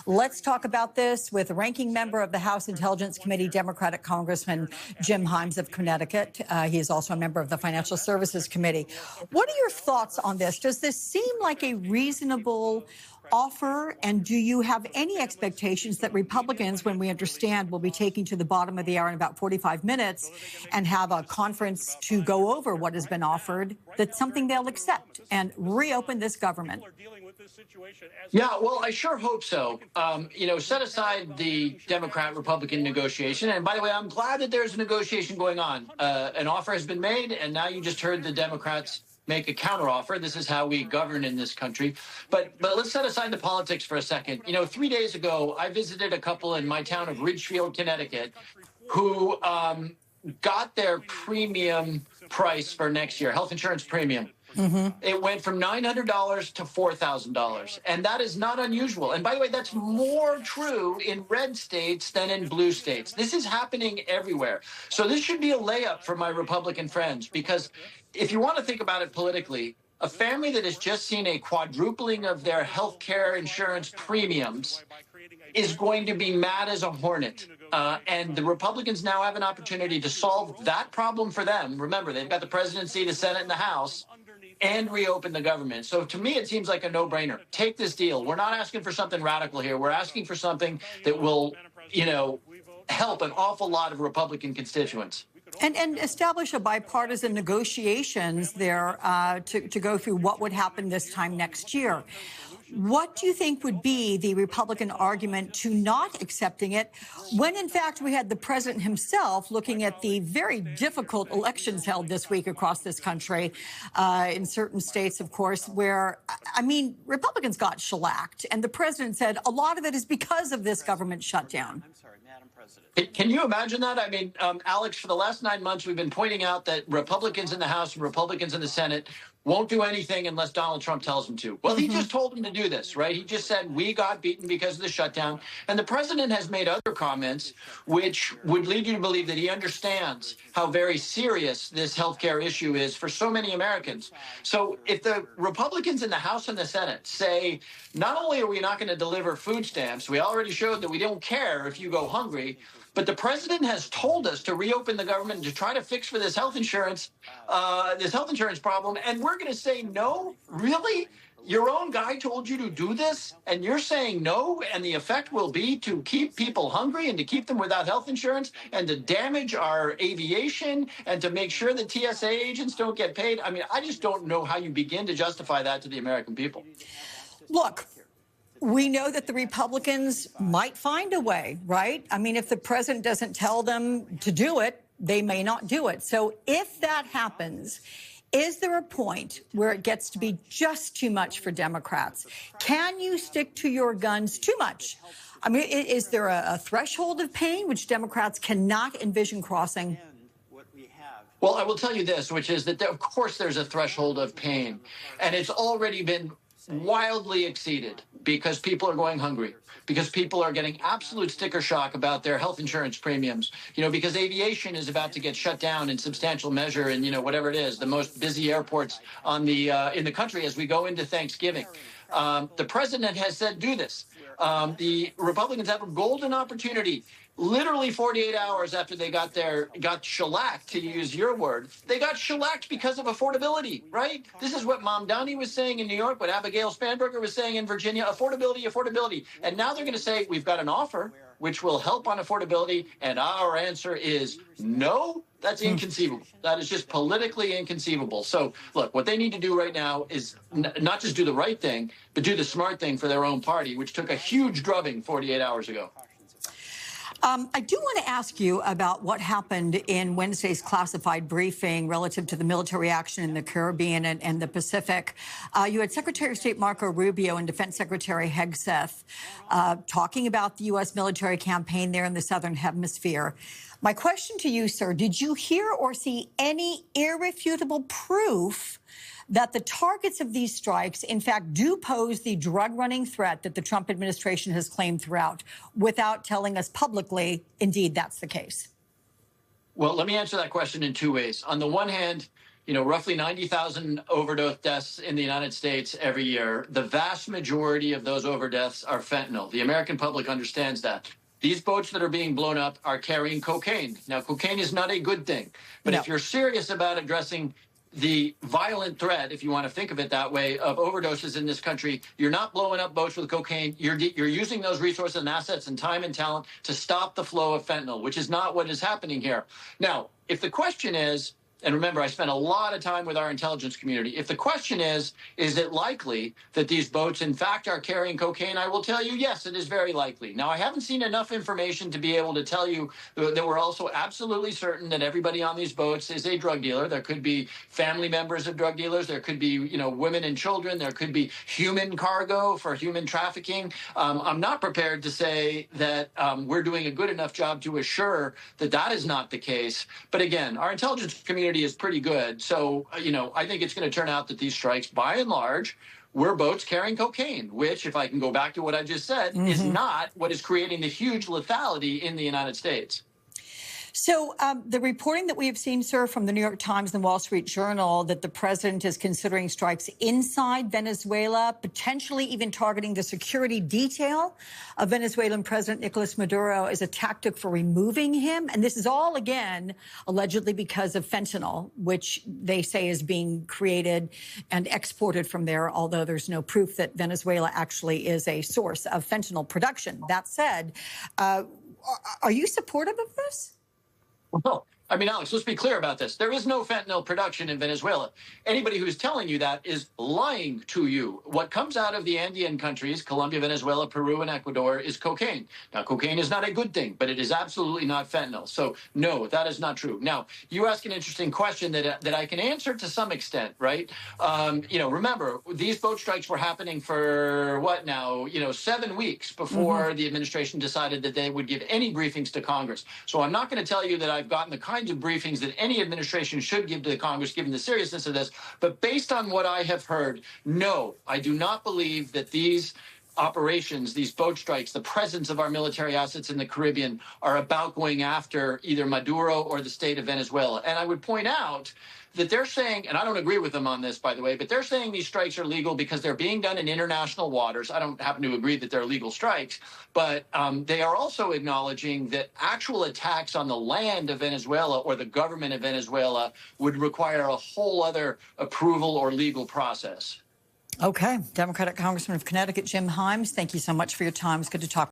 Let's talk about this with ranking member of the House Intelligence Committee, Democratic Congressman Jim Himes of Connecticut. He is also a member of the Financial Services Committee. What are your thoughts on this? Does this seem like a reasonable offer? And do you have any expectations that Republicans, when we understand, will be taking to the bottom of the hour in about 45 minutes and have a conference to go over what has been offered, that's something they'll accept and reopen this government? Yeah, well, I sure hope so. Set aside the Democrat-Republican negotiation. And by the way, I'm glad that there's a negotiation going on. An offer has been made, and now you just heard the Democrats make a counteroffer. This is how we govern in this country. But let's set aside the politics for a second. 3 days ago, I visited a couple in my town of Ridgefield, Connecticut, who got their premium price for next year, health insurance premium. It went from $900 to $4,000. And that is not unusual. And by the way, that's more true in red states than in blue states. This is happening everywhere. So this should be a layup for my Republican friends, because if you want to think about it politically, a family that has just seen a quadrupling of their health care insurance premiums is going to be mad as a hornet. And the Republicans now have an opportunity to solve that problem for them. Remember, they've got the presidency, the Senate, and the House, and reopen the government. So to me, it seems like a no-brainer. Take this deal. We're not asking for something radical here. We're asking for something that will, help an awful lot of Republican constituents. And establish a bipartisan negotiations there to go through what would happen this time next year. What do you think would be the Republican argument to not accepting it when, in fact, we had the president himself looking at the very difficult elections held this week across this country, in certain states, of course, where, Republicans got shellacked. And the president said a lot of it is because of this government shutdown. I'm sorry, Madam President. Can you imagine that? Alex, for the last 9 months, we've been pointing out that Republicans in the House and Republicans in the Senate won't do anything unless Donald Trump tells them to. Well, he just told them to do this, right? He just said, we got beaten because of the shutdown. And the president has made other comments which would lead you to believe that he understands how very serious this healthcare issue is for so many Americans. So if the Republicans in the House and the Senate say, not only are we not going to deliver food stamps, we already showed that we don't care if you go hungry, but the president has told us to reopen the government and to try to fix for this health insurance problem. And we're going to say no? Really? Your own guy told you to do this, and you're saying no, and the effect will be to keep people hungry and to keep them without health insurance and to damage our aviation and to make sure that TSA agents don't get paid? I just don't know how you begin to justify that to the American people. Look, we know that the Republicans might find a way, right? If the president doesn't tell them to do it, they may not do it. So if that happens, is there a point where it gets to be just too much for Democrats? Can you stick to your guns too much? Is there a threshold of pain which Democrats cannot envision crossing? Well, I will tell you this, which is that, of course, there's a threshold of pain, and it's already been wildly exceeded because people are going hungry, because people are getting absolute sticker shock about their health insurance premiums, because aviation is about to get shut down in substantial measure in, whatever it is, the most busy airports in the country as we go into Thanksgiving. The president has said, do this. The Republicans have a golden opportunity. Literally 48 hours after they got shellacked, to use your word, they got shellacked because of affordability, right? This is what Mamdani was saying in New York, what Abigail Spanberger was saying in Virginia, affordability, affordability. And now they're going to say, we've got an offer which will help on affordability. And our answer is no. That's inconceivable. That is just politically inconceivable. So, look, what they need to do right now is not just do the right thing, but do the smart thing for their own party, which took a huge drubbing 48 hours ago. I do want to ask you about what happened in Wednesday's classified briefing relative to the military action in the Caribbean and the Pacific. You had Secretary of State Marco Rubio and Defense Secretary Hegseth talking about the U.S. military campaign there in the Southern Hemisphere. My question to you, sir, did you hear or see any irrefutable proof that the targets of these strikes, in fact, do pose the drug-running threat that the Trump administration has claimed throughout, without telling us publicly, indeed, that's the case? Well, let me answer that question in two ways. On the one hand, roughly 90,000 overdose deaths in the United States every year. The vast majority of those overdoses are fentanyl. The American public understands that. These boats that are being blown up are carrying cocaine. Now, cocaine is not a good thing, but if you're serious about addressing the violent threat, if you want to think of it that way, of overdoses in this country, you're not blowing up boats with cocaine. You're using those resources and assets and time and talent to stop the flow of fentanyl, which is not what is happening here. Now, if the question is, and remember, I spent a lot of time with our intelligence community. If the question is it likely that these boats, in fact, are carrying cocaine? I will tell you, yes, it is very likely. Now, I haven't seen enough information to be able to tell you that we're also absolutely certain that everybody on these boats is a drug dealer. There could be family members of drug dealers. There could be, women and children. There could be human cargo for human trafficking. I'm not prepared to say that we're doing a good enough job to assure that that is not the case. But again, our intelligence community is pretty good. So, I think it's going to turn out that these strikes, by and large, were boats carrying cocaine, which, if I can go back to what I just said, is not what is creating the huge lethality in the United States. So the reporting that we have seen, sir, from the New York Times and the Wall Street Journal, that the president is considering strikes inside Venezuela, potentially even targeting the security detail of Venezuelan President Nicolas Maduro as a tactic for removing him. And this is all, again, allegedly because of fentanyl, which they say is being created and exported from there, although there's no proof that Venezuela actually is a source of fentanyl production. That said, are you supportive of this? Well, Alex, let's be clear about this. There is no fentanyl production in Venezuela. Anybody who's telling you that is lying to you. What comes out of the Andean countries, Colombia, Venezuela, Peru, and Ecuador, is cocaine. Now, cocaine is not a good thing, but it is absolutely not fentanyl. So, no, that is not true. Now, you ask an interesting question that I can answer to some extent, right? Remember, these boat strikes were happening for, 7 weeks before the administration decided that they would give any briefings to Congress. So I'm not going to tell you that I've gotten the kinds of briefings that any administration should give to the Congress, given the seriousness of this. But based on what I have heard, no, I do not believe that these operations, these boat strikes, the presence of our military assets in the Caribbean are about going after either Maduro or the state of Venezuela. And I would point out that they're saying, and I don't agree with them on this, by the way, but they're saying these strikes are legal because they're being done in international waters. I don't happen to agree that they're legal strikes, but they are also acknowledging that actual attacks on the land of Venezuela or the government of Venezuela would require a whole other approval or legal process. Okay. Democratic Congressman of Connecticut, Jim Himes, thank you so much for your time. It's good to talk.